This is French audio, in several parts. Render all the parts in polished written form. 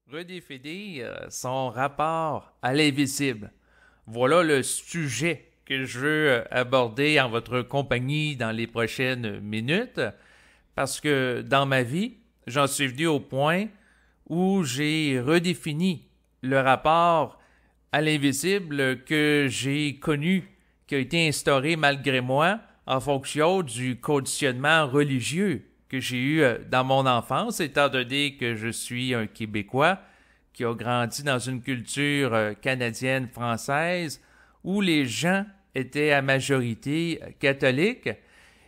Redéfinir son rapport à l'invisible. Voilà le sujet que je veux aborder en votre compagnie dans les prochaines minutes, parce que dans ma vie, j'en suis venu au point où j'ai redéfini le rapport à l'invisible que j'ai connu, qui a été instauré malgré moi en fonction du conditionnement religieux que j'ai eu dans mon enfance, étant donné que je suis un Québécois qui a grandi dans une culture canadienne-française où les gens étaient à majorité catholiques.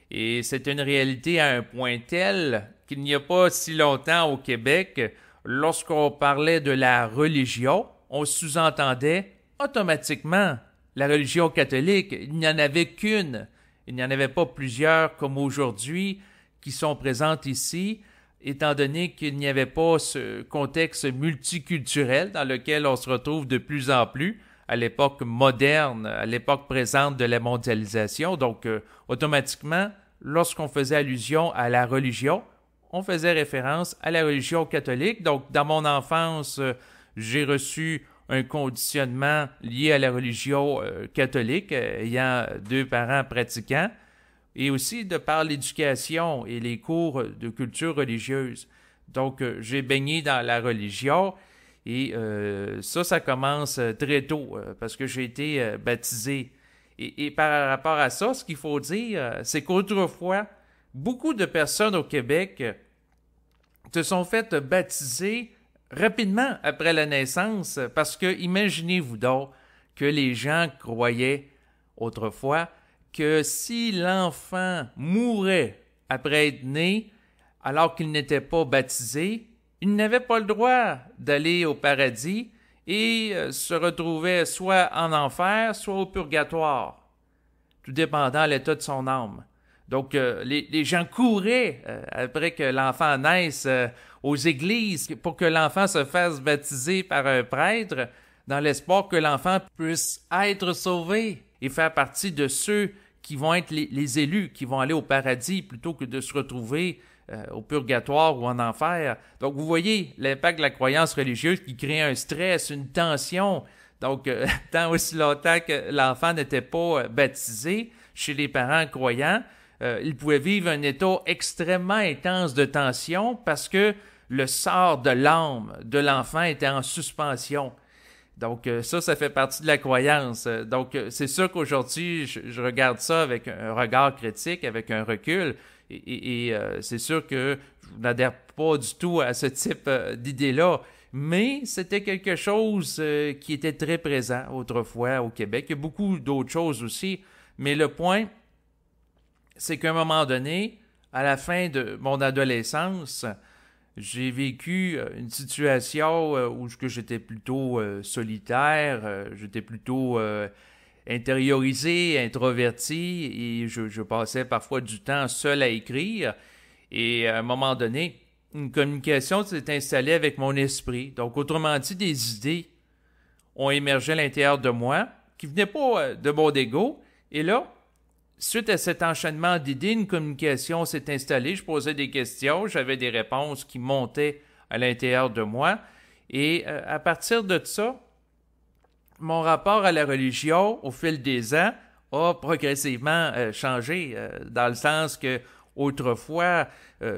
Et c'est une réalité à un point tel qu'il n'y a pas si longtemps au Québec, lorsqu'on parlait de la religion, on sous-entendait automatiquement la religion catholique. Il n'y en avait qu'une. Il n'y en avait pas plusieurs comme aujourd'hui qui sont présentes ici, étant donné qu'il n'y avait pas ce contexte multiculturel dans lequel on se retrouve de plus en plus à l'époque moderne, à l'époque présente de la mondialisation. Donc, automatiquement, lorsqu'on faisait allusion à la religion, on faisait référence à la religion catholique. Donc, dans mon enfance, j'ai reçu un conditionnement lié à la religion catholique, ayant deux parents pratiquants, et aussi de par l'éducation et les cours de culture religieuse. Donc, j'ai baigné dans la religion et ça commence très tôt parce que j'ai été baptisé. Et par rapport à ça, ce qu'il faut dire, c'est qu'autrefois, beaucoup de personnes au Québec se sont faites baptiser rapidement après la naissance parce que, imaginez-vous donc que les gens croyaient autrefois que si l'enfant mourait après être né, alors qu'il n'était pas baptisé, il n'avait pas le droit d'aller au paradis et se retrouvait soit en enfer, soit au purgatoire, tout dépendant de l'état de son âme. Donc, les gens couraient après que l'enfant naisse aux églises pour que l'enfant se fasse baptiser par un prêtre dans l'espoir que l'enfant puisse être sauvé et faire partie de ceux qui vont être les élus, qui vont aller au paradis plutôt que de se retrouver au purgatoire ou en enfer. Donc, vous voyez l'impact de la croyance religieuse qui crée un stress, une tension. Donc, tant aussi longtemps que l'enfant n'était pas baptisé chez les parents croyants, il pouvait vivre un état extrêmement intense de tension parce que le sort de l'âme de l'enfant était en suspension. Donc, ça fait partie de la croyance. Donc, c'est sûr qu'aujourd'hui, je regarde ça avec un regard critique, avec un recul, et c'est sûr que je n'adhère pas du tout à ce type d'idée-là, mais c'était quelque chose qui était très présent autrefois au Québec. Il y a beaucoup d'autres choses aussi, mais le point, c'est qu'à un moment donné, à la fin de mon adolescence, j'ai vécu une situation où j'étais plutôt solitaire, j'étais plutôt intériorisé, introverti, et je passais parfois du temps seul à écrire. Et à un moment donné, une communication s'est installée avec mon esprit. Donc, autrement dit, des idées ont émergé à l'intérieur de moi, qui ne venaient pas de mon ego. Et là, suite à cet enchaînement d'idées, une communication s'est installée. Je posais des questions, j'avais des réponses qui montaient à l'intérieur de moi. Et à partir de ça, mon rapport à la religion, au fil des ans, a progressivement changé, dans le sens que autrefois,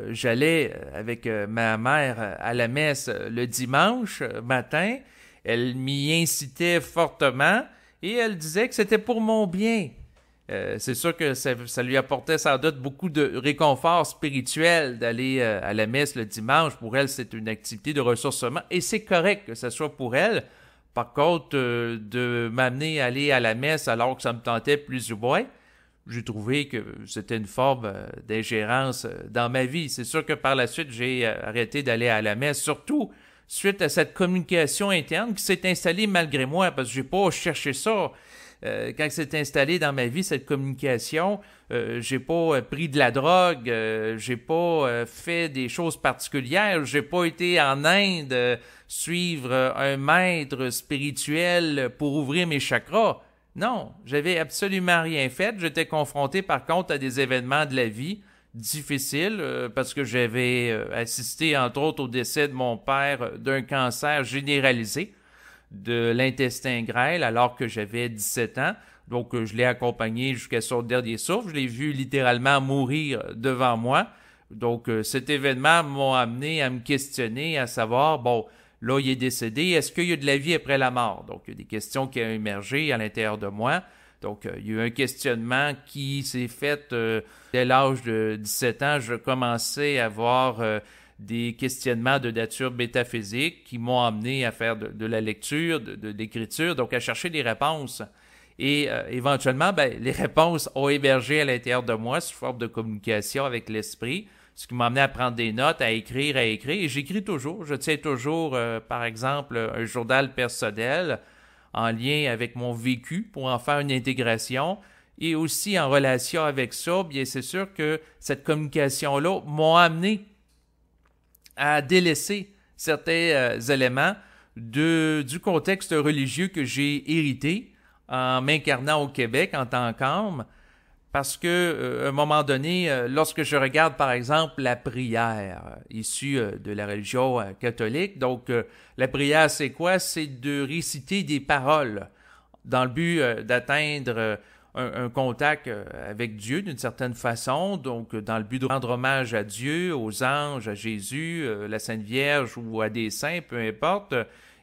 j'allais avec ma mère à la messe le dimanche matin. Elle m'y incitait fortement et elle disait que c'était pour mon bien. C'est sûr que ça lui apportait sans doute beaucoup de réconfort spirituel d'aller à la messe le dimanche. Pour elle, c'est une activité de ressourcement et c'est correct que ce soit pour elle. Par contre, de m'amener à aller à la messe alors que ça me tentait plus ou moins, j'ai trouvé que c'était une forme d'ingérence dans ma vie. C'est sûr que par la suite, j'ai arrêté d'aller à la messe, surtout suite à cette communication interne qui s'est installée malgré moi, parce que j'ai pas cherché ça. Quand c'est installé dans ma vie, cette communication, j'ai pas pris de la drogue, j'ai pas fait des choses particulières, j'ai pas été en Inde suivre un maître spirituel pour ouvrir mes chakras. Non, j'avais absolument rien fait. J'étais confronté par contre à des événements de la vie difficile parce que j'avais assisté entre autres au décès de mon père d'un cancer généralisé de l'intestin grêle alors que j'avais 17 ans. Donc je l'ai accompagné jusqu'à son dernier souffle. Je l'ai vu littéralement mourir devant moi. Donc cet événement m'a amené à me questionner, à savoir, bon, là il est décédé, est-ce qu'il y a de la vie après la mort? Donc il y a des questions qui ont émergé à l'intérieur de moi. Donc, il y a eu un questionnement qui s'est fait dès l'âge de 17 ans. Je commençais à avoir des questionnements de nature métaphysique qui m'ont amené à faire de la lecture, de l'écriture, donc à chercher des réponses. Et éventuellement, ben, les réponses ont émergé à l'intérieur de moi sous forme de communication avec l'esprit, ce qui m'a amené à prendre des notes, à écrire. Et j'écris toujours. Je tiens toujours, par exemple, un journal personnel en lien avec mon vécu pour en faire une intégration et aussi en relation avec ça, bien c'est sûr que cette communication-là m'a amené à délaisser certains éléments du contexte religieux que j'ai hérité en m'incarnant au Québec en tant qu'âme. Parce que, à un moment donné, lorsque je regarde, par exemple, la prière issue de la religion catholique, donc la prière, c'est quoi? C'est de réciter des paroles dans le but d'atteindre un contact avec Dieu d'une certaine façon, donc dans le but de rendre hommage à Dieu, aux anges, à Jésus, la Sainte Vierge ou à des saints, peu importe,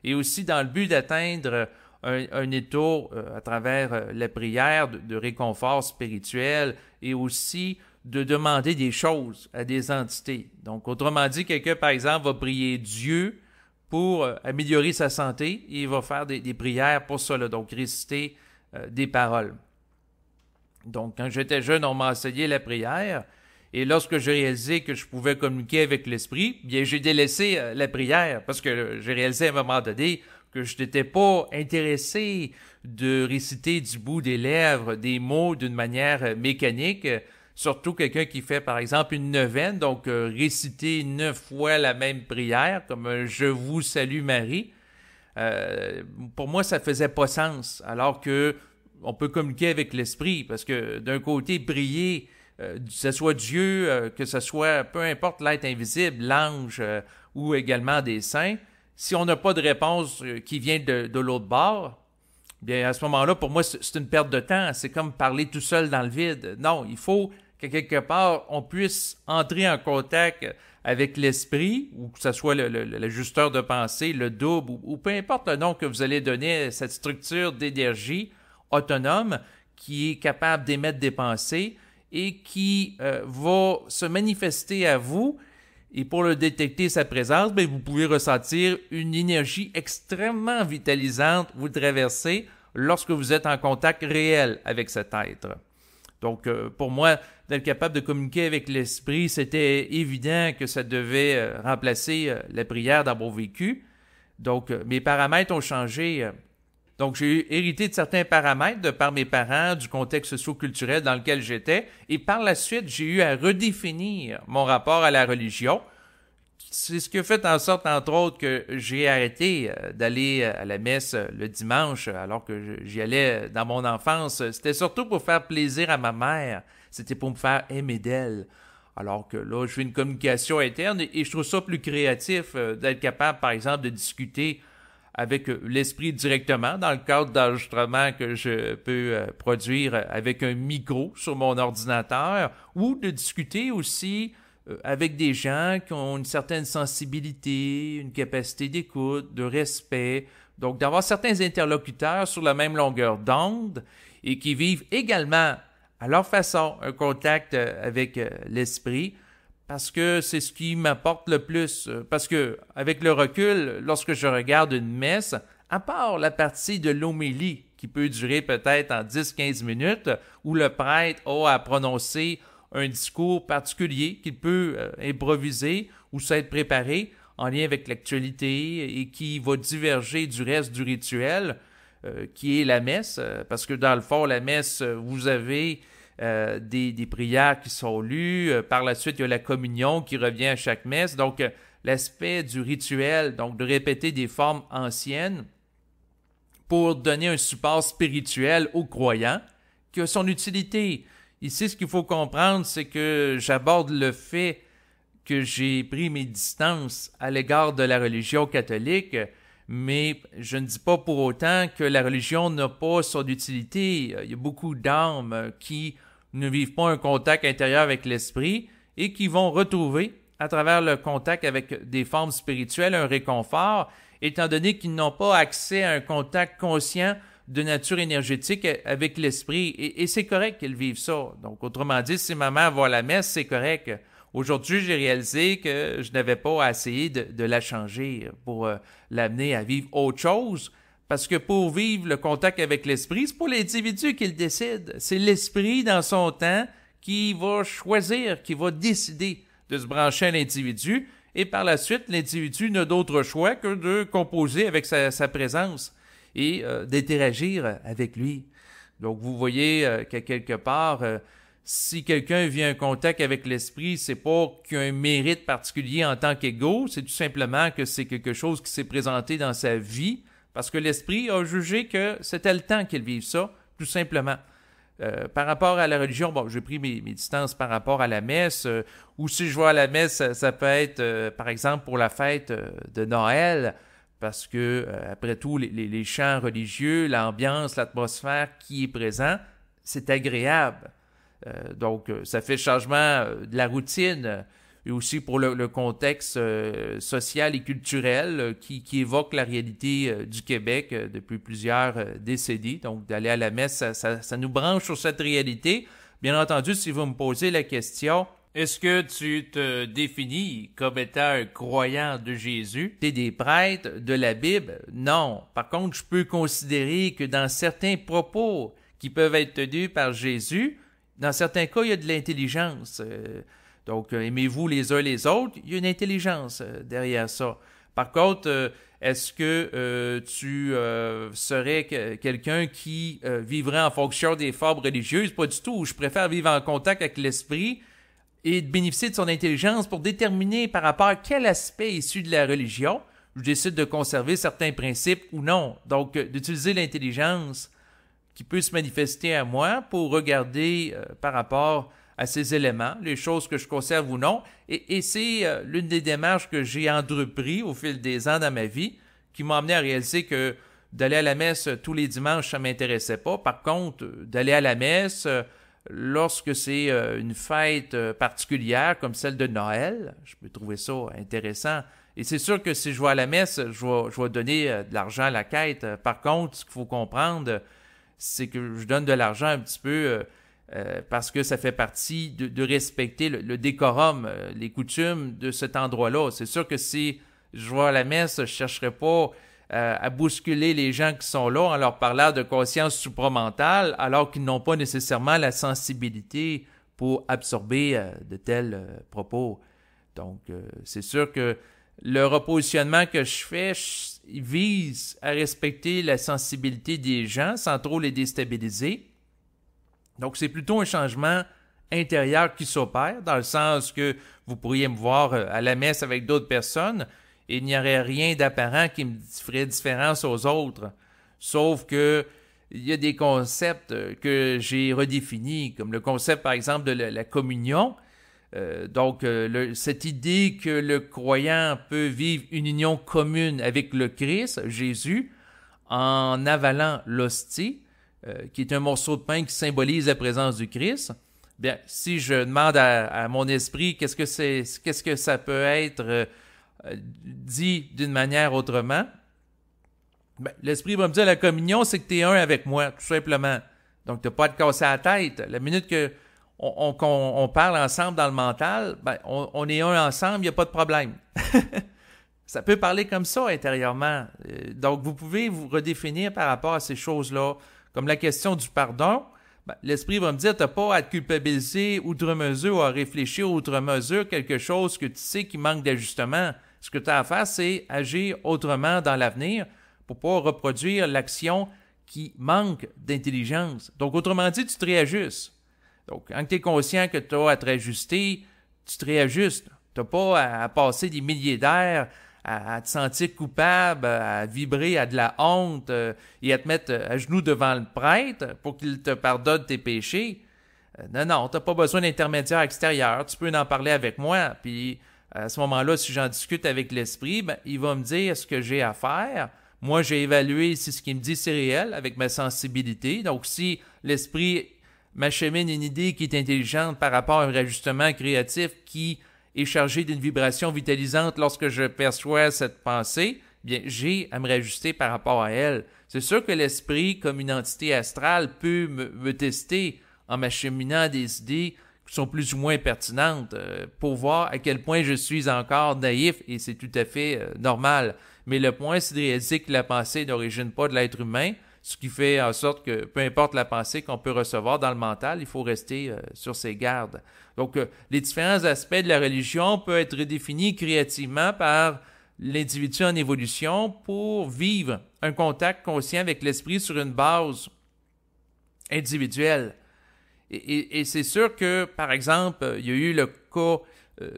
et aussi dans le but d'atteindre un état à travers la prière de réconfort spirituel et aussi de demander des choses à des entités. Donc, autrement dit, quelqu'un, par exemple, va prier Dieu pour améliorer sa santé et il va faire des prières pour cela, donc réciter des paroles. Donc, quand j'étais jeune, on m'a enseigné la prière et lorsque j'ai réalisé que je pouvais communiquer avec l'esprit, bien, j'ai délaissé la prière parce que j'ai réalisé à un moment donné que je n'étais pas intéressé de réciter du bout des lèvres des mots d'une manière mécanique, surtout quelqu'un qui fait par exemple une neuvaine, donc réciter 9 fois la même prière, comme un Je vous salue Marie. Pour moi, ça faisait pas sens, alors que on peut communiquer avec l'esprit, parce que d'un côté, prier, que ce soit Dieu, que ce soit peu importe l'être invisible, l'ange ou également des saints, si on n'a pas de réponse qui vient de l'autre bord, bien à ce moment-là, pour moi, c'est une perte de temps. C'est comme parler tout seul dans le vide. Non, il faut que quelque part, on puisse entrer en contact avec l'esprit, ou que ce soit l'ajusteur de pensée, le double, ou peu importe le nom que vous allez donner à cette structure d'énergie autonome qui est capable d'émettre des pensées et qui va se manifester à vous. Et pour le détecter sa présence, bien, vous pouvez ressentir une énergie extrêmement vitalisante vous traverser lorsque vous êtes en contact réel avec cet être. Donc, pour moi, d'être capable de communiquer avec l'esprit, c'était évident que ça devait remplacer la prière dans mon vécu. Donc, mes paramètres ont changé. Donc, j'ai hérité de certains paramètres de par mes parents, du contexte socio-culturel dans lequel j'étais, et par la suite, j'ai eu à redéfinir mon rapport à la religion. C'est ce qui a fait en sorte, entre autres, que j'ai arrêté d'aller à la messe le dimanche, alors que j'y allais dans mon enfance. C'était surtout pour faire plaisir à ma mère. C'était pour me faire aimer d'elle. Alors que là, je fais une communication interne et je trouve ça plus créatif d'être capable, par exemple, de discuter avec l'esprit directement dans le cadre d'enregistrement que je peux produire avec un micro sur mon ordinateur ou de discuter aussi avec des gens qui ont une certaine sensibilité, une capacité d'écoute, de respect, donc d'avoir certains interlocuteurs sur la même longueur d'onde et qui vivent également à leur façon un contact avec l'esprit, parce que c'est ce qui m'apporte le plus. Parce que, avec le recul, lorsque je regarde une messe, à part la partie de l'homélie, qui peut durer peut-être en 10-15 minutes, où le prêtre a à prononcer un discours particulier qu'il peut improviser ou s'être préparé en lien avec l'actualité et qui va diverger du reste du rituel, qui est la messe. Parce que dans le fond, la messe, vous avez des prières qui sont lues. Par la suite, il y a la communion qui revient à chaque messe. Donc, l'aspect du rituel, donc de répéter des formes anciennes pour donner un support spirituel aux croyants, qui a son utilité. Ici, ce qu'il faut comprendre, c'est que j'aborde le fait que j'ai pris mes distances à l'égard de la religion catholique, mais je ne dis pas pour autant que la religion n'a pas son utilité. Il y a beaucoup d'âmes qui ne vivent pas un contact intérieur avec l'esprit et qui vont retrouver, à travers le contact avec des formes spirituelles, un réconfort, étant donné qu'ils n'ont pas accès à un contact conscient de nature énergétique avec l'esprit. Et c'est correct qu'ils vivent ça. Donc, autrement dit, si ma mère va à la messe, c'est correct. Aujourd'hui, j'ai réalisé que je n'avais pas à essayer de la changer pour l'amener à vivre autre chose. Parce que pour vivre le contact avec l'esprit, c'est pas l'individu qui le décide. C'est l'esprit, dans son temps, qui va choisir, qui va décider de se brancher à l'individu. Et par la suite, l'individu n'a d'autre choix que de composer avec sa présence et d'interagir avec lui. Donc, vous voyez qu'à quelque part, si quelqu'un vient en contact avec l'esprit, c'est pas qu'il a un mérite particulier en tant qu'ego, c'est tout simplement que c'est quelque chose qui s'est présenté dans sa vie, parce que l'esprit a jugé que c'était le temps qu'il vive ça, tout simplement. Par rapport à la religion, bon, j'ai pris mes distances par rapport à la messe, ou si je vais à la messe, ça peut être, par exemple, pour la fête de Noël, parce que, après tout, les chants religieux, l'ambiance, l'atmosphère qui est présent, c'est agréable. Donc, ça fait changement de la routine et aussi pour le contexte social et culturel qui évoque la réalité du Québec depuis plusieurs décennies. Donc, d'aller à la messe, ça nous branche sur cette réalité. Bien entendu, si vous me posez la question, est-ce que tu te définis comme étant un croyant de Jésus? T'es des prêtres de la Bible? Non. Par contre, je peux considérer que dans certains propos qui peuvent être tenus par Jésus, dans certains cas, il y a de l'intelligence. Donc, aimez-vous les uns les autres, il y a une intelligence derrière ça. Par contre, est-ce que tu serais quelqu'un qui vivrait en fonction des formes religieuses? Pas du tout. Je préfère vivre en contact avec l'esprit et de bénéficier de son intelligence pour déterminer par rapport à quel aspect issu de la religion je décide de conserver certains principes ou non. Donc, d'utiliser l'intelligence qui peut se manifester à moi pour regarder par rapport à ces éléments, les choses que je conserve ou non. Et c'est l'une des démarches que j'ai entrepris au fil des ans dans ma vie qui m'a amené à réaliser que d'aller à la messe tous les dimanches, ça ne m'intéressait pas. Par contre, d'aller à la messe lorsque c'est une fête particulière comme celle de Noël, je peux trouver ça intéressant. Et c'est sûr que si je vais à la messe, je vais donner de l'argent à la quête. Par contre, ce qu'il faut comprendre, c'est que je donne de l'argent un petit peu parce que ça fait partie de respecter le décorum, les coutumes de cet endroit-là. C'est sûr que si je vais à la messe, je ne chercherai pas à bousculer les gens qui sont là en leur parlant de conscience supramentale alors qu'ils n'ont pas nécessairement la sensibilité pour absorber de tels propos. Donc, c'est sûr que le repositionnement que je fais vise à respecter la sensibilité des gens sans trop les déstabiliser. Donc, c'est plutôt un changement intérieur qui s'opère, dans le sens que vous pourriez me voir à la messe avec d'autres personnes et il n'y aurait rien d'apparent qui me ferait différence aux autres. Sauf que il y a des concepts que j'ai redéfinis, comme le concept, par exemple, de la communion. Donc, cette idée que le croyant peut vivre une union commune avec le Christ, Jésus, en avalant l'hostie, qui est un morceau de pain qui symbolise la présence du Christ. Bien, si je demande à mon esprit qu'est-ce que ça peut être dit d'une manière autrement, bien, l'esprit va me dire la communion, c'est que tu es un avec moi, tout simplement. Donc, tu n'as pas à te casser la tête. La minute que on parle ensemble dans le mental, ben, on est un ensemble, il n'y a pas de problème. Ça peut parler comme ça intérieurement. Donc, vous pouvez vous redéfinir par rapport à ces choses-là. Comme la question du pardon, ben, l'esprit va me dire, tu n'as pas à te culpabiliser outre mesure ou à réfléchir outre mesure quelque chose que tu sais qui manque d'ajustement. Ce que tu as à faire, c'est agir autrement dans l'avenir pour ne pas reproduire l'action qui manque d'intelligence. Donc, autrement dit, tu te réajustes. Donc, quand tu es conscient que tu as à te réajuster, tu te réajustes. Tu n'as pas à passer des milliers d'heures, à te sentir coupable, à vibrer à de la honte et à te mettre à genoux devant le prêtre pour qu'il te pardonne tes péchés. Non, non, tu n'as pas besoin d'intermédiaire extérieur, tu peux en parler avec moi. Puis à ce moment-là, si j'en discute avec l'esprit, ben, il va me dire ce que j'ai à faire. Moi, j'ai évalué si ce qu'il me dit c'est réel avec ma sensibilité. Donc, si l'esprit m'achemine une idée qui est intelligente par rapport à un réajustement créatif qui est chargé d'une vibration vitalisante lorsque je perçois cette pensée, bien, j'ai à me réajuster par rapport à elle. C'est sûr que l'esprit, comme une entité astrale, peut me tester en m'acheminant des idées qui sont plus ou moins pertinentes pour voir à quel point je suis encore naïf, et c'est tout à fait normal. Mais le point, c'est de réaliser que la pensée n'origine pas de l'être humain, ce qui fait en sorte que peu importe la pensée qu'on peut recevoir dans le mental, il faut rester sur ses gardes. Donc, les différents aspects de la religion peuvent être définis créativement par l'individu en évolution pour vivre un contact conscient avec l'esprit sur une base individuelle. Et c'est sûr que, par exemple, il y a eu le cas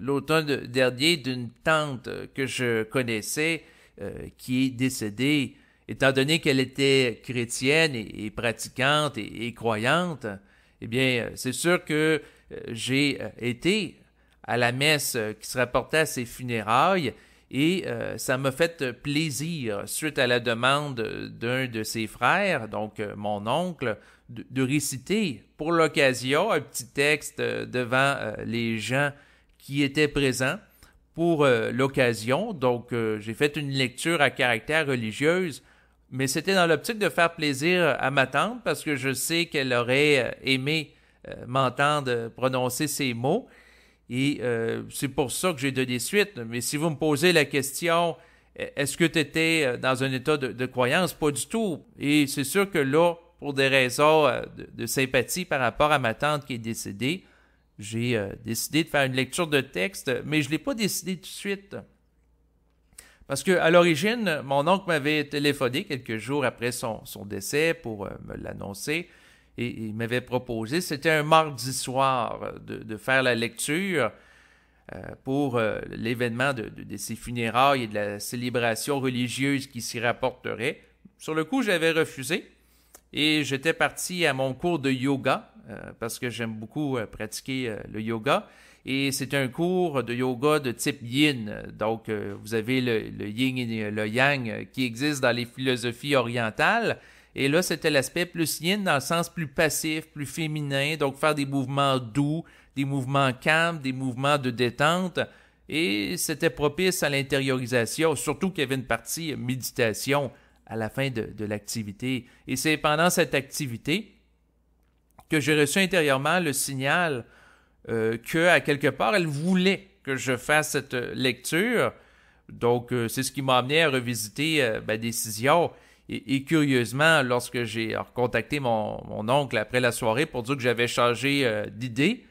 l'automne dernier d'une tante que je connaissais qui est décédée. Étant donné qu'elle était chrétienne et pratiquante et croyante, eh bien, c'est sûr que j'ai été à la messe qui se rapportait à ses funérailles et ça m'a fait plaisir, suite à la demande d'un de ses frères, donc mon oncle, de réciter pour l'occasion un petit texte devant les gens qui étaient présents pour l'occasion. Donc, j'ai fait une lecture à caractère religieuse, mais c'était dans l'optique de faire plaisir à ma tante parce que je sais qu'elle aurait aimé m'entendre prononcer ces mots. Et c'est pour ça que j'ai donné suite. Mais si vous me posez la question, est-ce que tu étais dans un état de croyance? Pas du tout. Et c'est sûr que là, pour des raisons de sympathie par rapport à ma tante qui est décédée, j'ai décidé de faire une lecture de texte, mais je ne l'ai pas décidé tout de suite. Parce qu'à l'origine, mon oncle m'avait téléphoné quelques jours après son décès pour me l'annoncer. Et il m'avait proposé, c'était un mardi soir, de faire la lecture pour l'événement de ses funérailles et de la célébration religieuse qui s'y rapporterait. Sur le coup, j'avais refusé et j'étais parti à mon cours de yoga parce que j'aime beaucoup pratiquer le yoga. Et c'est un cours de yoga de type yin. Donc, vous avez le yin et le yang qui existent dans les philosophies orientales. Et là, c'était l'aspect plus yin dans le sens plus passif, plus féminin. Donc, faire des mouvements doux, des mouvements calmes, des mouvements de détente. Et c'était propice à l'intériorisation, surtout qu'il y avait une partie méditation à la fin de l'activité. Et c'est pendant cette activité que j'ai reçu intérieurement le signal qu'à quelque part, elle voulait que je fasse cette lecture. Donc, c'est ce qui m'a amené à revisiter ma décision. Et curieusement, lorsque j'ai recontacté mon oncle après la soirée pour dire que j'avais changé d'idée,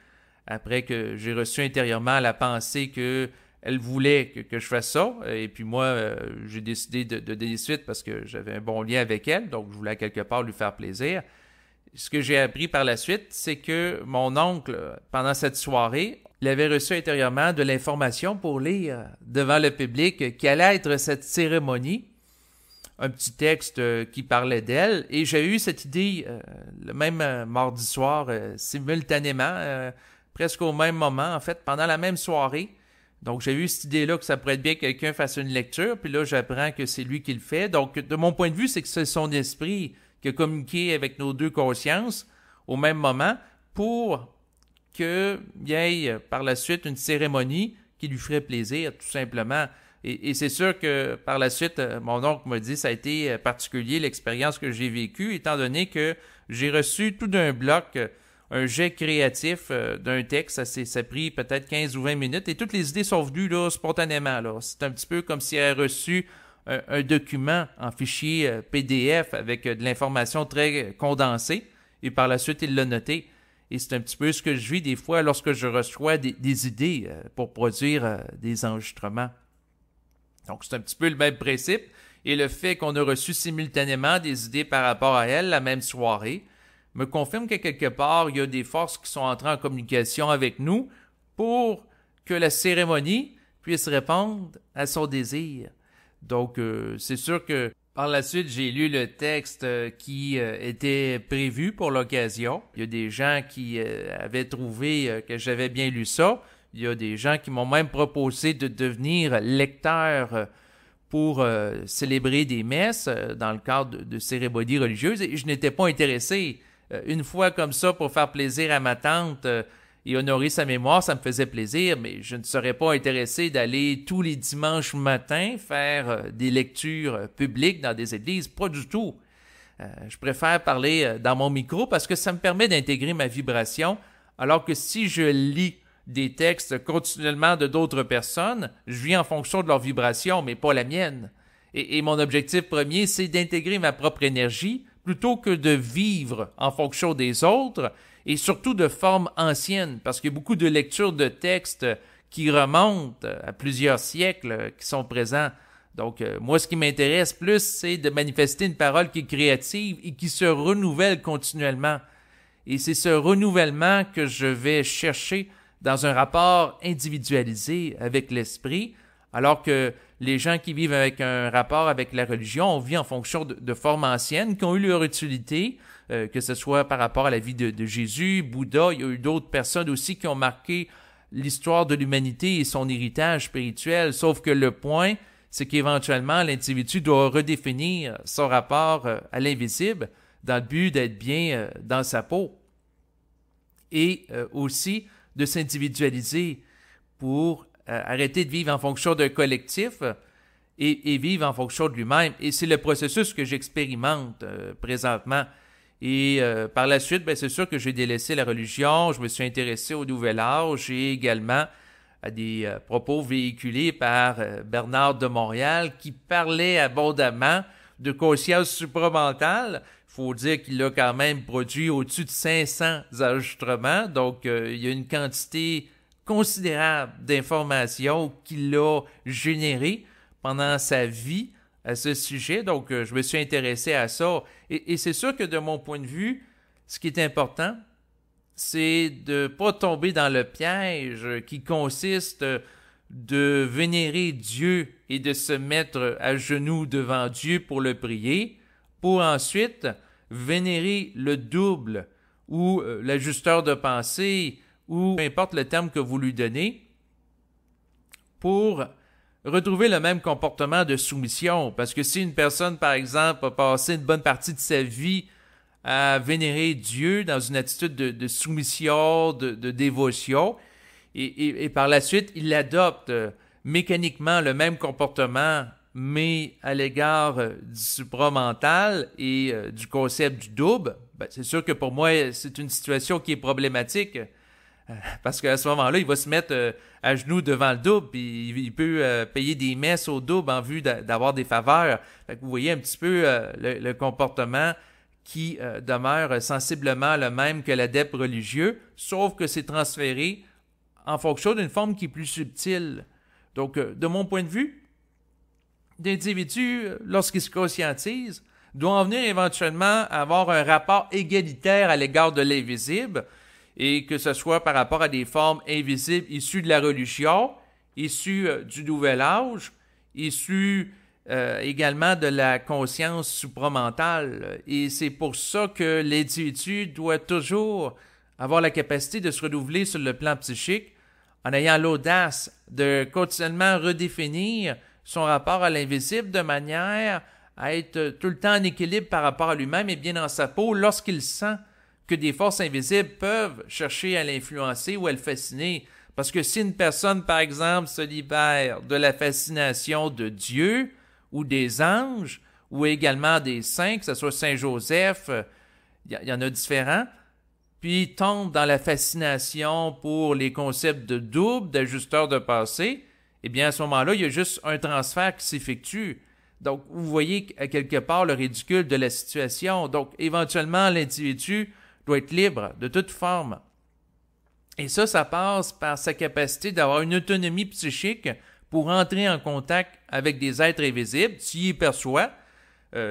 après que j'ai reçu intérieurement la pensée qu'elle voulait que je fasse ça, et puis moi, j'ai décidé de donner suite parce que j'avais un bon lien avec elle, donc je voulais à quelque part lui faire plaisir. Ce que j'ai appris par la suite, c'est que mon oncle, pendant cette soirée, il avait reçu intérieurement de l'information pour lire devant le public qui allait être cette cérémonie, un petit texte qui parlait d'elle, et j'ai eu cette idée le même mardi soir, simultanément, presque au même moment, en fait, pendant la même soirée. Donc, j'ai eu cette idée-là que ça pourrait être bien que quelqu'un fasse une lecture, puis là, j'apprends que c'est lui qui le fait. Donc, de mon point de vue, c'est que c'est son esprit qui a communiqué avec nos deux consciences au même moment pour qu'il y ait par la suite une cérémonie qui lui ferait plaisir, tout simplement. Et c'est sûr que par la suite, mon oncle m'a dit que ça a été particulier l'expérience que j'ai vécue, étant donné que j'ai reçu tout d'un bloc un jet créatif d'un texte. Ça a pris peut-être 15 ou 20 minutes et toutes les idées sont venues là, spontanément. Là. C'est un petit peu comme si elle a reçu un document en fichier PDF avec de l'information très condensée et par la suite, il l'a noté. Et c'est un petit peu ce que je vis des fois lorsque je reçois des idées pour produire des enregistrements. Donc, c'est un petit peu le même principe. Et le fait qu'on a reçu simultanément des idées par rapport à elle la même soirée me confirme que quelque part, il y a des forces qui sont entrées en communication avec nous pour que la cérémonie puisse répondre à son désir. Donc, c'est sûr que Par la suite, j'ai lu le texte qui était prévu pour l'occasion. Il y a des gens qui avaient trouvé que j'avais bien lu ça. Il y a des gens qui m'ont même proposé de devenir lecteur pour célébrer des messes dans le cadre de cérémonies religieuses. Et je n'étais pas intéressé. Une fois comme ça, pour faire plaisir à ma tante et honorer sa mémoire, ça me faisait plaisir, mais je ne serais pas intéressé d'aller tous les dimanches matins faire des lectures publiques dans des églises. Pas du tout. Je préfère parler dans mon micro parce que ça me permet d'intégrer ma vibration, alors que si je lis des textes continuellement de d'autres personnes, je vis en fonction de leur vibration, mais pas la mienne. Et mon objectif premier, c'est d'intégrer ma propre énergie plutôt que de vivre en fonction des autres et surtout de formes anciennes, parce qu'il y a beaucoup de lectures de textes qui remontent à plusieurs siècles qui sont présents. Donc, moi, ce qui m'intéresse plus, c'est de manifester une parole qui est créative et qui se renouvelle continuellement. Et c'est ce renouvellement que je vais chercher dans un rapport individualisé avec l'esprit, alors que les gens qui vivent avec un rapport avec la religion, on vit en fonction de formes anciennes qui ont eu leur utilité, que ce soit par rapport à la vie de Jésus, Bouddha. Il y a eu d'autres personnes aussi qui ont marqué l'histoire de l'humanité et son héritage spirituel, sauf que le point, c'est qu'éventuellement, l'individu doit redéfinir son rapport à l'invisible dans le but d'être bien dans sa peau et aussi de s'individualiser pour arrêter de vivre en fonction d'un collectif et vivre en fonction de lui-même. Et c'est le processus que j'expérimente présentement. Et par la suite, ben, c'est sûr que j'ai délaissé la religion, je me suis intéressé au Nouvel Âge et également à des propos véhiculés par Bernard de Montréal qui parlait abondamment de conscience supramentale. Il faut dire qu'il a quand même produit au-dessus de 500 enregistrements, donc il y a une quantité considérable d'informations qu'il a générées pendant sa vie à ce sujet. Donc, je me suis intéressé à ça. Et c'est sûr que de mon point de vue, ce qui est important, c'est de ne pas tomber dans le piège qui consiste de vénérer Dieu et de se mettre à genoux devant Dieu pour le prier, pour ensuite vénérer le double ou l'ajusteur de pensée ou peu importe le terme que vous lui donnez, pour retrouver le même comportement de soumission. Parce que si une personne, par exemple, a passé une bonne partie de sa vie à vénérer Dieu dans une attitude de soumission, de dévotion, et par la suite, il adopte mécaniquement le même comportement, mais à l'égard du supramental et du concept du double, ben, c'est sûr que pour moi, c'est une situation qui est problématique. Parce qu'à ce moment-là, il va se mettre à genoux devant le double, puis il peut payer des messes au double en vue d'avoir des faveurs. Fait que vous voyez un petit peu le comportement qui demeure sensiblement le même que l'adepte religieux, sauf que c'est transféré en fonction d'une forme qui est plus subtile. Donc, de mon point de vue, l'individu, lorsqu'il se conscientise, doit en venir éventuellement avoir un rapport égalitaire à l'égard de l'invisible, et que ce soit par rapport à des formes invisibles issues de la religion, issues du Nouvel Âge, issues également de la conscience supramentale. Et c'est pour ça que l'individu doit toujours avoir la capacité de se renouveler sur le plan psychique en ayant l'audace de continuellement redéfinir son rapport à l'invisible de manière à être tout le temps en équilibre par rapport à lui-même et bien dans sa peau lorsqu'il sent que des forces invisibles peuvent chercher à l'influencer ou à le fasciner. Parce que si une personne, par exemple, se libère de la fascination de Dieu ou des anges, ou également des saints, que ce soit Saint Joseph, il y en a différents, puis tombe dans la fascination pour les concepts de double, d'ajusteur de passé, eh bien à ce moment-là, il y a juste un transfert qui s'effectue. Donc, vous voyez à quelque part le ridicule de la situation. Donc, éventuellement, l'individu doit être libre de toute forme. Et ça passe par sa capacité d'avoir une autonomie psychique pour entrer en contact avec des êtres invisibles, s'il y perçoit.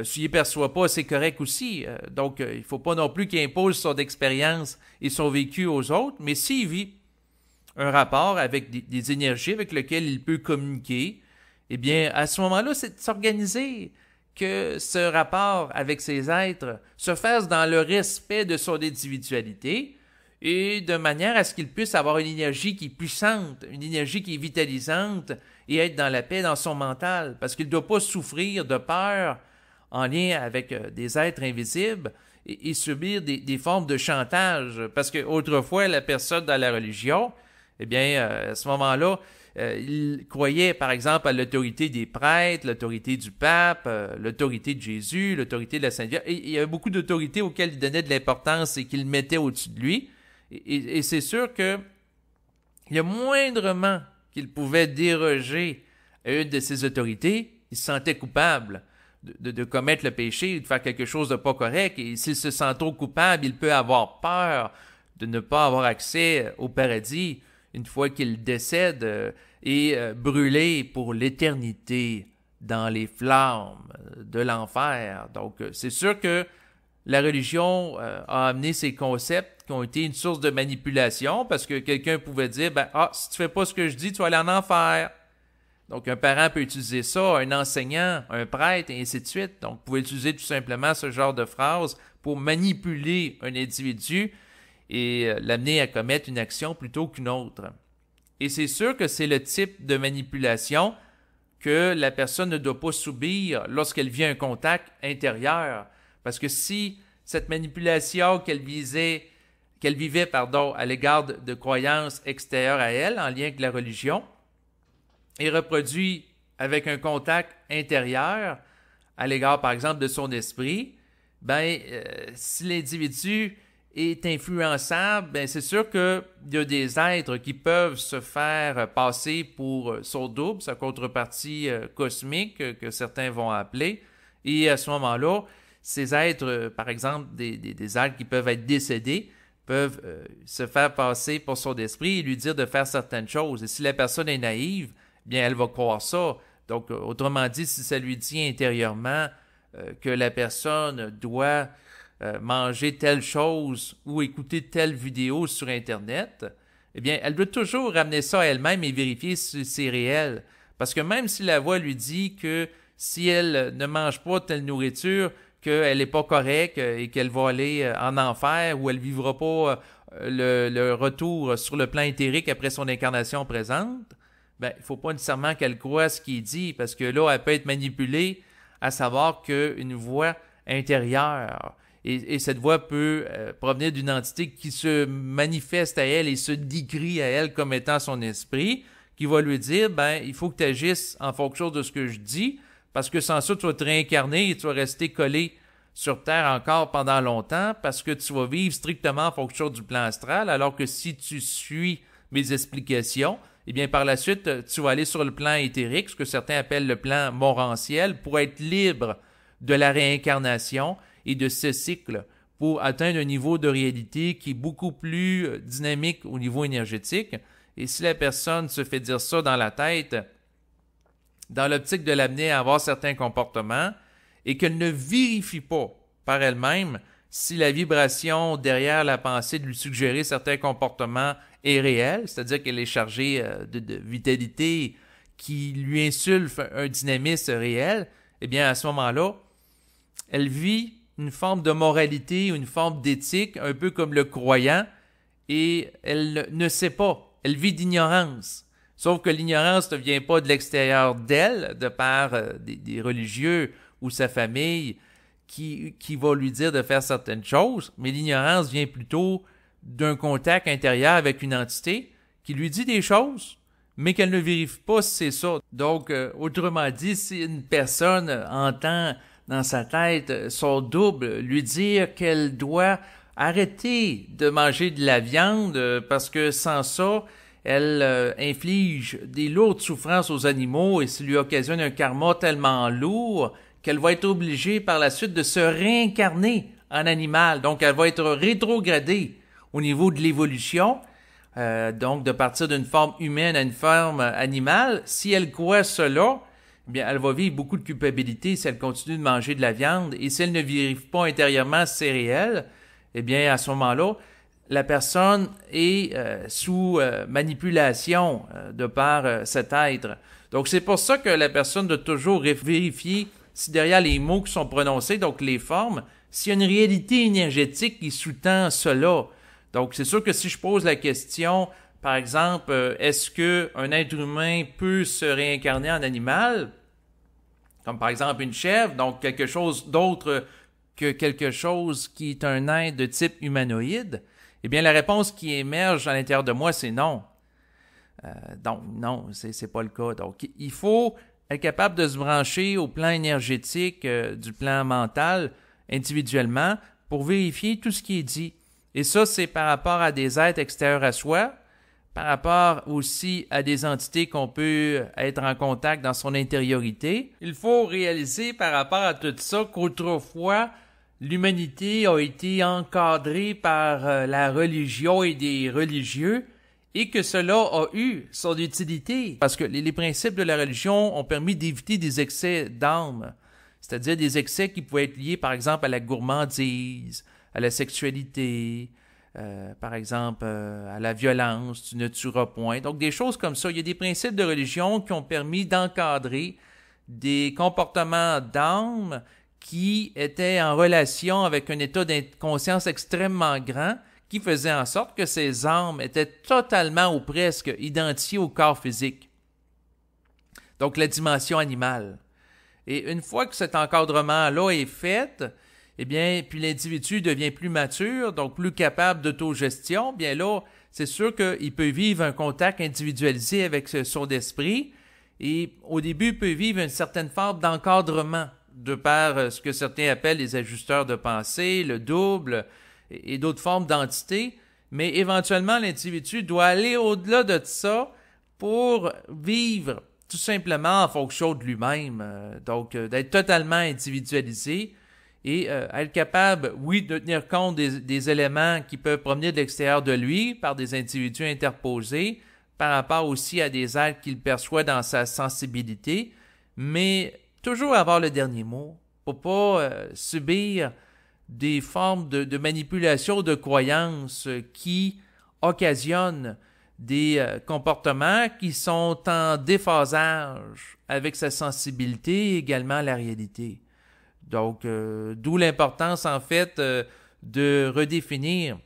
S'il y perçoit pas, c'est correct aussi. Donc, il ne faut pas non plus qu'il impose son expérience et son vécu aux autres, mais s'il vit un rapport avec des énergies avec lesquelles il peut communiquer, eh bien, à ce moment-là, c'est de s'organiser. que ce rapport avec ces êtres se fasse dans le respect de son individualité et de manière à ce qu'il puisse avoir une énergie qui est puissante, une énergie qui est vitalisante et être dans la paix dans son mental, parce qu'il ne doit pas souffrir de peur en lien avec des êtres invisibles et subir des formes de chantage, parce qu'autrefois, la personne dans la religion, eh bien, à ce moment-là, il croyait, par exemple, à l'autorité des prêtres, l'autorité du pape, l'autorité de Jésus, l'autorité de la Sainte Vierge. Et il y avait beaucoup d'autorités auxquelles il donnait de l'importance et qu'il mettait au-dessus de lui. Et c'est sûr que le moindrement qu'il pouvait déroger à une de ces autorités, il se sentait coupable de commettre le péché, de faire quelque chose de pas correct. Et s'il se sent trop coupable, il peut avoir peur de ne pas avoir accès au paradis une fois qu'il décède et brûler pour l'éternité dans les flammes de l'enfer. Donc, c'est sûr que la religion a amené ces concepts qui ont été une source de manipulation parce que quelqu'un pouvait dire, si tu fais pas ce que je dis, tu vas aller en enfer. Donc, un parent peut utiliser ça, un enseignant, un prêtre, et ainsi de suite. Donc, vous pouvez utiliser tout simplement ce genre de phrase pour manipuler un individu et l'amener à commettre une action plutôt qu'une autre. Et c'est sûr que c'est le type de manipulation que la personne ne doit pas subir lorsqu'elle vit un contact intérieur. Parce que si cette manipulation qu'elle vivait à l'égard de croyances extérieures à elle, en lien avec la religion, est reproduite avec un contact intérieur, à l'égard, par exemple, de son esprit, si l'individu est influençable, c'est sûr qu'il y a des êtres qui peuvent se faire passer pour son double, sa contrepartie cosmique que certains vont appeler. Et à ce moment-là, ces êtres, par exemple, des êtres qui peuvent être décédés, peuvent se faire passer pour son esprit et lui dire de faire certaines choses. Et si la personne est naïve, bien, elle va croire ça. Donc, autrement dit, si ça lui dit intérieurement que la personne doit manger telle chose ou écouter telle vidéo sur Internet, eh bien, elle doit toujours ramener ça à elle-même et vérifier si c'est réel. Parce que même si la voix lui dit que si elle ne mange pas telle nourriture, qu'elle n'est pas correcte et qu'elle va aller en enfer ou elle ne vivra pas le retour sur le plan éthérique après son incarnation présente, il ne faut pas nécessairement qu'elle croie ce qu'il dit, parce que là, elle peut être manipulée à savoir qu'une voix intérieure, et cette voix peut provenir d'une entité qui se manifeste à elle et se décrit à elle comme étant son esprit, qui va lui dire, il faut que tu agisses en fonction de ce que je dis, parce que sans ça, tu vas te réincarner et tu vas rester collé sur Terre encore pendant longtemps, parce que tu vas vivre strictement en fonction du plan astral, alors que si tu suis mes explications, eh bien, par la suite, tu vas aller sur le plan éthérique, ce que certains appellent le plan morantiel, pour être libre de la réincarnation et de ce cycle, pour atteindre un niveau de réalité qui est beaucoup plus dynamique au niveau énergétique. Et si la personne se fait dire ça dans la tête, dans l'optique de l'amener à avoir certains comportements, et qu'elle ne vérifie pas par elle-même si la vibration derrière la pensée de lui suggérer certains comportements est réelle, c'est-à-dire qu'elle est chargée de vitalité qui lui insuffle un dynamisme réel, eh bien à ce moment-là, elle vit une forme de moralité, une forme d'éthique, un peu comme le croyant, et elle ne sait pas, elle vit d'ignorance. Sauf que l'ignorance ne vient pas de l'extérieur d'elle, de par des religieux ou sa famille qui va lui dire de faire certaines choses, mais l'ignorance vient plutôt d'un contact intérieur avec une entité qui lui dit des choses, mais qu'elle ne vérifie pas si c'est ça. Donc, autrement dit, si une personne entend dans sa tête son double lui dire qu'elle doit arrêter de manger de la viande parce que sans ça, elle inflige des lourdes souffrances aux animaux et ça lui occasionne un karma tellement lourd qu'elle va être obligée par la suite de se réincarner en animal. Donc, elle va être rétrogradée au niveau de l'évolution, donc de partir d'une forme humaine à une forme animale. Si elle croit cela, eh bien, elle va vivre beaucoup de culpabilité si elle continue de manger de la viande. Et si elle ne vérifie pas intérieurement si c'est réel, eh bien, à ce moment-là, la personne est sous manipulation de par cet être. Donc, c'est pour ça que la personne doit toujours vérifier si derrière les mots qui sont prononcés, donc les formes, s'il y a une réalité énergétique qui sous-tend cela. Donc, c'est sûr que si je pose la question, par exemple, est-ce qu'un être humain peut se réincarner en animal, comme par exemple une chèvre, donc quelque chose d'autre que quelque chose qui est un être de type humanoïde, eh bien, la réponse qui émerge à l'intérieur de moi, c'est non. Donc, non, c'est pas le cas. Donc, il faut être capable de se brancher au plan énergétique, du plan mental, individuellement, pour vérifier tout ce qui est dit. Et ça, c'est par rapport à des êtres extérieurs à soi, par rapport aussi à des entités qu'on peut être en contact dans son intériorité. Il faut réaliser par rapport à tout ça qu'autrefois, l'humanité a été encadrée par la religion et des religieux et que cela a eu son utilité. Parce que les principes de la religion ont permis d'éviter des excès d'âme, c'est-à-dire des excès qui pouvaient être liés par exemple à la gourmandise, à la sexualité, par exemple à la violence, tu ne tueras point. Donc des choses comme ça. Il y a des principes de religion qui ont permis d'encadrer des comportements d'âme qui étaient en relation avec un état d'inconscience extrêmement grand qui faisait en sorte que ces âmes étaient totalement ou presque identifiées au corps physique. Donc la dimension animale. Et une fois que cet encadrement-là est fait, eh bien, puis l'individu devient plus mature, donc plus capable d'autogestion, bien là, c'est sûr qu'il peut vivre un contact individualisé avec son esprit et au début, il peut vivre une certaine forme d'encadrement de par ce que certains appellent les ajusteurs de pensée, le double et d'autres formes d'entités, mais éventuellement, l'individu doit aller au-delà de ça pour vivre tout simplement en fonction de lui-même, donc d'être totalement individualisé et être capable, oui, de tenir compte des éléments qui peuvent provenir de l'extérieur de lui par des individus interposés, par rapport aussi à des êtres qu'il perçoit dans sa sensibilité, mais toujours avoir le dernier mot pour pas subir des formes de manipulation de croyances qui occasionnent des comportements qui sont en déphasage avec sa sensibilité et également la réalité. Donc, d'où l'importance en fait de redéfinir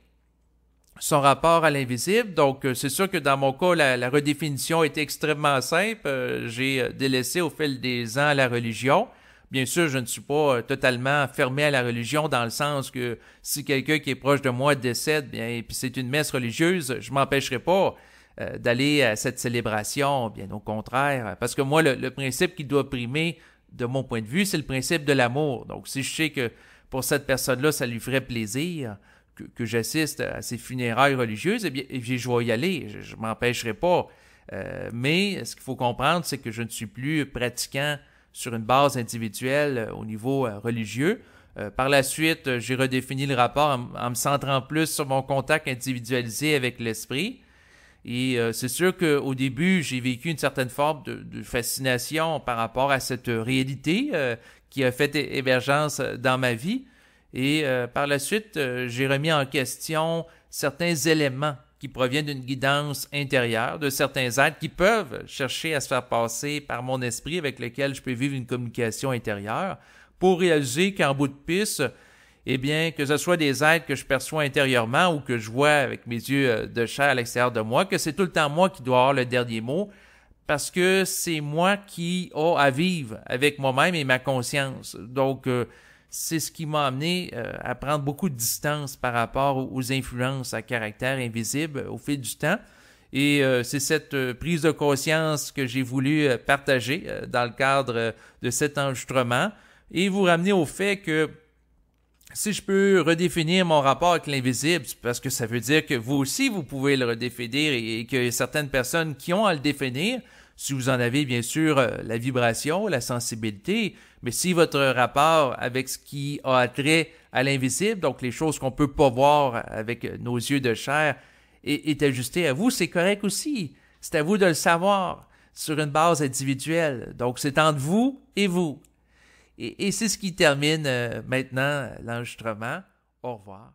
son rapport à l'invisible. Donc, c'est sûr que dans mon cas, la redéfinition est extrêmement simple. J'ai délaissé au fil des ans la religion. Bien sûr, je ne suis pas totalement fermé à la religion dans le sens que si quelqu'un qui est proche de moi décède, bien, et puis c'est une messe religieuse, je m'empêcherai pas d'aller à cette célébration, bien au contraire. Parce que moi, le principe qui doit primer, de mon point de vue, c'est le principe de l'amour. Donc, si je sais que pour cette personne-là, ça lui ferait plaisir que j'assiste à ces funérailles religieuses, eh bien, je vais y aller, je m'empêcherai pas. Mais ce qu'il faut comprendre, c'est que je ne suis plus pratiquant sur une base individuelle au niveau religieux. Par la suite, j'ai redéfini le rapport en me centrant plus sur mon contact individualisé avec l'esprit. Et c'est sûr qu'au début, j'ai vécu une certaine forme de fascination par rapport à cette réalité qui a fait émergence dans ma vie. Et par la suite, j'ai remis en question certains éléments qui proviennent d'une guidance intérieure, de certains êtres qui peuvent chercher à se faire passer par mon esprit avec lequel je peux vivre une communication intérieure pour réaliser qu'en bout de piste, eh bien, que ce soit des êtres que je perçois intérieurement ou que je vois avec mes yeux de chair à l'extérieur de moi, que c'est tout le temps moi qui dois avoir le dernier mot parce que c'est moi qui ai à vivre avec moi-même et ma conscience. Donc, c'est ce qui m'a amené à prendre beaucoup de distance par rapport aux influences à caractère invisible au fil du temps. Et c'est cette prise de conscience que j'ai voulu partager dans le cadre de cet enregistrement et vous ramener au fait que si je peux redéfinir mon rapport avec l'invisible, parce que ça veut dire que vous aussi, vous pouvez le redéfinir et que certaines personnes qui ont à le définir, si vous en avez bien sûr la vibration, la sensibilité, mais si votre rapport avec ce qui a trait à l'invisible, donc les choses qu'on ne peut pas voir avec nos yeux de chair, est ajusté à vous, c'est correct aussi. C'est à vous de le savoir sur une base individuelle. Donc c'est entre vous et vous. Et c'est ce qui termine maintenant l'enregistrement. Au revoir.